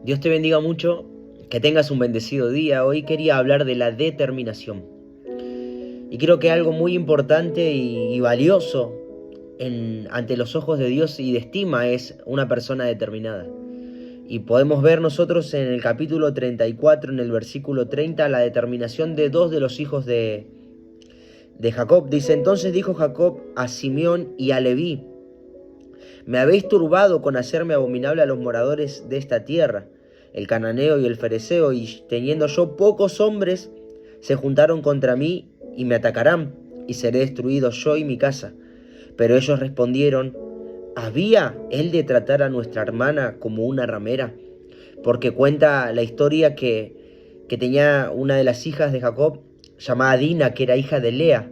Dios te bendiga mucho, que tengas un bendecido día. Hoy quería hablar de la determinación. Y creo que algo muy importante y valioso ante los ojos de Dios y de estima es una persona determinada. Y podemos ver nosotros en el capítulo 34, en el versículo 30, la determinación de dos de los hijos de Jacob. Dice: entonces dijo Jacob a Simeón y a Leví: me habéis turbado con hacerme abominable a los moradores de esta tierra, el cananeo y el fereceo, y teniendo yo pocos hombres, se juntaron contra mí y me atacarán, y seré destruido yo y mi casa. Pero ellos respondieron: ¿había él de tratar a nuestra hermana como una ramera? Porque cuenta la historia que tenía una de las hijas de Jacob, llamada Dina, que era hija de Lea,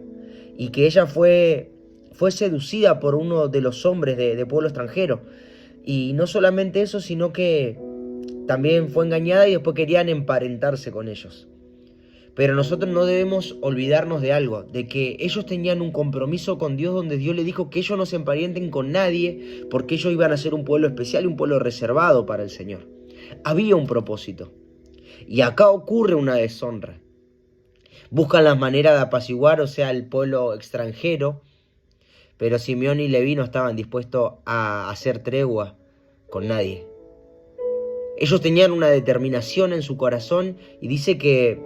y que ella fue seducida por uno de los hombres de pueblo extranjero. Y no solamente eso, sino que también fue engañada y después querían emparentarse con ellos. Pero nosotros no debemos olvidarnos de algo, de que ellos tenían un compromiso con Dios donde Dios les dijo que ellos no se emparenten con nadie porque ellos iban a ser un pueblo especial y un pueblo reservado para el Señor. Había un propósito. Y acá ocurre una deshonra. Buscan las maneras de apaciguar, o sea, el pueblo extranjero, pero Simeón y Leví no estaban dispuestos a hacer tregua con nadie. Ellos tenían una determinación en su corazón y dice que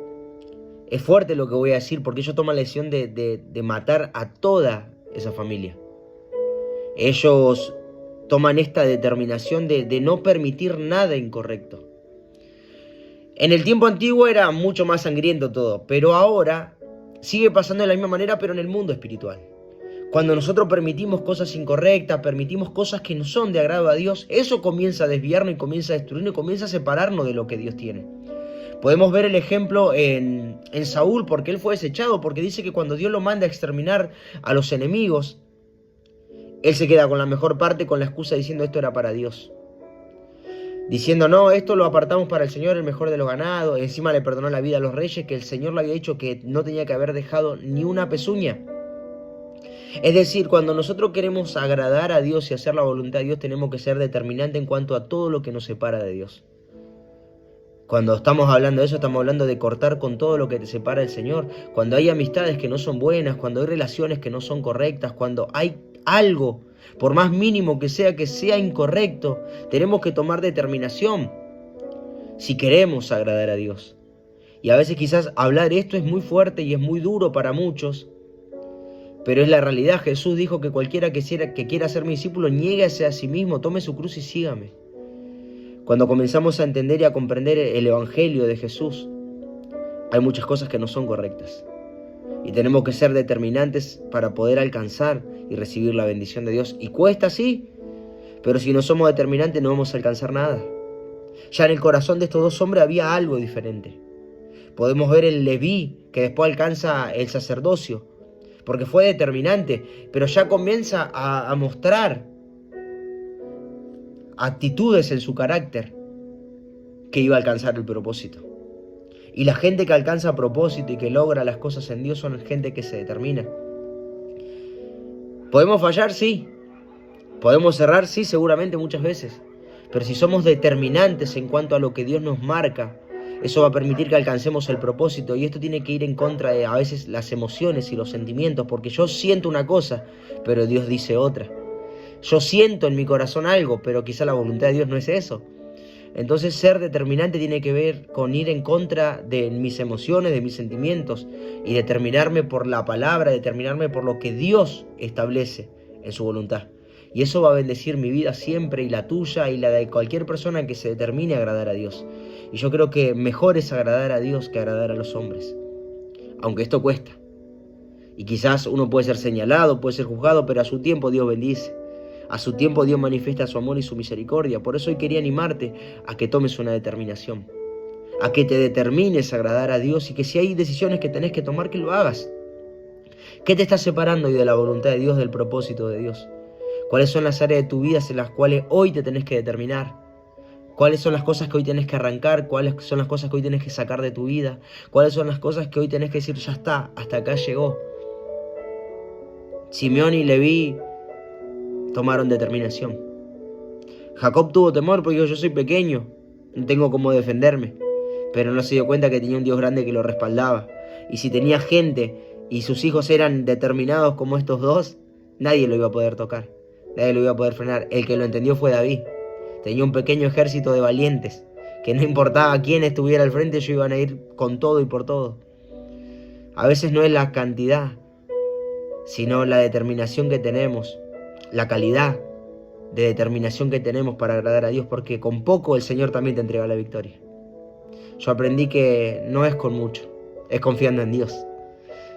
es fuerte lo que voy a decir porque ellos toman la decisión de matar a toda esa familia. Ellos toman esta determinación de no permitir nada incorrecto. En el tiempo antiguo era mucho más sangriento todo, pero ahora sigue pasando de la misma manera, pero en el mundo espiritual. Cuando nosotros permitimos cosas incorrectas, permitimos cosas que no son de agrado a Dios, eso comienza a desviarnos y comienza a destruirnos y comienza a separarnos de lo que Dios tiene. Podemos ver el ejemplo en Saúl, porque él fue desechado, porque dice que cuando Dios lo manda a exterminar a los enemigos, él se queda con la mejor parte con la excusa diciendo esto era para Dios. Diciendo, no, esto lo apartamos para el Señor, el mejor de los ganados. Encima le perdonó la vida a los reyes, que el Señor le había dicho que no tenía que haber dejado ni una pezuña. Es decir, cuando nosotros queremos agradar a Dios y hacer la voluntad de Dios, tenemos que ser determinantes en cuanto a todo lo que nos separa de Dios. Cuando estamos hablando de eso, estamos hablando de cortar con todo lo que te separa del Señor. Cuando hay amistades que no son buenas, cuando hay relaciones que no son correctas, cuando hay algo, por más mínimo que sea incorrecto, tenemos que tomar determinación si queremos agradar a Dios. Y a veces quizás hablar esto es muy fuerte y es muy duro para muchos, pero es la realidad. Jesús dijo que cualquiera que quiera ser mi discípulo, niéguese a sí mismo, tome su cruz y sígame. Cuando comenzamos a entender y a comprender el Evangelio de Jesús, hay muchas cosas que no son correctas. Y tenemos que ser determinantes para poder alcanzar y recibir la bendición de Dios. Y cuesta, sí, pero si no somos determinantes no vamos a alcanzar nada. Ya en el corazón de estos dos hombres había algo diferente. Podemos ver el Leví, que después alcanza el sacerdocio, porque fue determinante, pero ya comienza a mostrar actitudes en su carácter que iba a alcanzar el propósito. Y la gente que alcanza propósito y que logra las cosas en Dios son gente que se determina. ¿Podemos fallar? Sí. ¿Podemos errar? Sí, seguramente muchas veces. Pero si somos determinantes en cuanto a lo que Dios nos marca, eso va a permitir que alcancemos el propósito. Y esto tiene que ir en contra de a veces las emociones y los sentimientos, porque yo siento una cosa, pero Dios dice otra. Yo siento en mi corazón algo, pero quizá la voluntad de Dios no es eso. Entonces ser determinante tiene que ver con ir en contra de mis emociones, de mis sentimientos, y determinarme por la palabra, determinarme por lo que Dios establece en su voluntad. Y eso va a bendecir mi vida siempre, y la tuya y la de cualquier persona que se determine a agradar a Dios. Y yo creo que mejor es agradar a Dios que agradar a los hombres, aunque esto cuesta. Y quizás uno puede ser señalado, puede ser juzgado, pero a su tiempo Dios bendice. A su tiempo Dios manifiesta su amor y su misericordia. Por eso hoy quería animarte a que tomes una determinación, a que te determines a agradar a Dios, y que si hay decisiones que tenés que tomar, que lo hagas. ¿Qué te está separando hoy de la voluntad de Dios, del propósito de Dios? ¿Cuáles son las áreas de tu vida en las cuales hoy te tenés que determinar? ¿Cuáles son las cosas que hoy tenés que arrancar? ¿Cuáles son las cosas que hoy tenés que sacar de tu vida? ¿Cuáles son las cosas que hoy tenés que decir, ya está, hasta acá llegó? Simeón y Leví tomaron determinación. Jacob tuvo temor porque dijo, yo soy pequeño. no tengo cómo defenderme. Pero no se dio cuenta que tenía un Dios grande que lo respaldaba. Y si tenía gente y sus hijos eran determinados como estos dos, nadie lo iba a poder tocar, nadie lo iba a poder frenar. El que lo entendió fue David. Tenía un pequeño ejército de valientes, que no importaba quién estuviera al frente, ellos iban a ir con todo y por todo. A veces no es la cantidad, sino la determinación que tenemos, la calidad de determinación que tenemos para agradar a Dios, porque con poco el Señor también te entrega la victoria. Yo aprendí que no es con mucho, es confiando en Dios,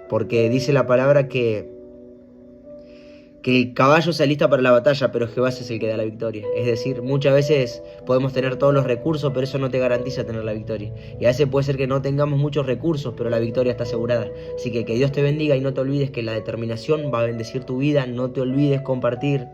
porque dice la palabra que el caballo se alista para la batalla, pero Jehová es el que da la victoria. Es decir, muchas veces podemos tener todos los recursos, pero eso no te garantiza tener la victoria. Y a veces puede ser que no tengamos muchos recursos, pero la victoria está asegurada. Así que Dios te bendiga y no te olvides que la determinación va a bendecir tu vida. No te olvides compartir